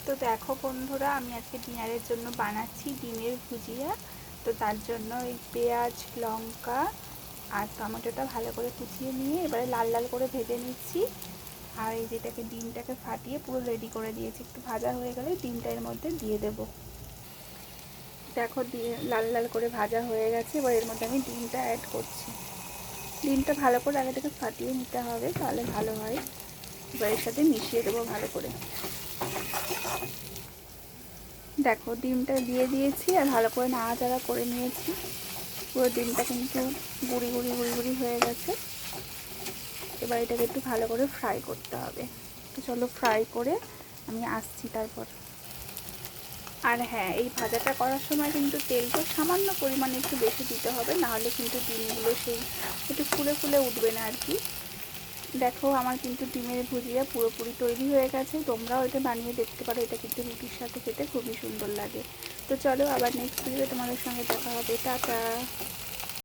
তো দেখো বন্ধুরা, আমি আজকে ডিনারের জন্য বানাচ্ছি ডিমের ভুজিয়া। তো তার জন্য এই পেঁয়াজ, লঙ্কা আর টমেটোটা ভালো করে কুচিয়ে নিয়ে এবারে লাল লাল করে ভেজে নিচ্ছি। আর এই যেটাকে ডিমটাকে ফাটিয়ে পুরো রেডি করে দিয়েছি। একটু ভাজা হয়ে গেলে ডিমটা এর মধ্যে দিয়ে দেব। দেখো দিয়ে লাল লাল করে ভাজা হয়ে গেছে। এবার এর মধ্যে আমি ডিমটা অ্যাড করছি। ডিমটা ভালো করে আগে থেকে ফাটিয়ে নিতে হবে, তাহলে ভালো হয়। এবার এর সাথে মিশিয়ে দেবো ভালো করে। দেখো ডিমটা দিয়ে দিয়েছি আর ভালো করে নাড়াচাড়া করে নিয়েছি। পুরো ডিমটা কিন্তু গুঁড়ি গুঁড়ি গুঁড়ি গুঁড়ি হয়ে গেছে। এবার এটাকে একটু ভালো করে ফ্রাই করতে হবে। তো চলো ফ্রাই করে আমি আসছি তারপর। আর হ্যাঁ, এই ভাজাটা করার সময় কিন্তু তেলটা সামান্য পরিমাণে একটু বেশি দিতে হবে, নাহলে কিন্তু ডিমগুলো সেই একটু ফুলে ফুলে উঠবে না আর কি। দেখো আমার কিন্তু ডিমের ভুজিয়া পুরোপুরি তৈরি হয়ে গেছে। তোমরাও এটা বানিয়ে দেখতে পারো, এটা কিন্তু রুটির সাথে খেতে খুবই সুন্দর লাগে। তো চলো আবার নেক্সট ভিডিও তোমাদের সঙ্গে দেখা হবে। টাটা।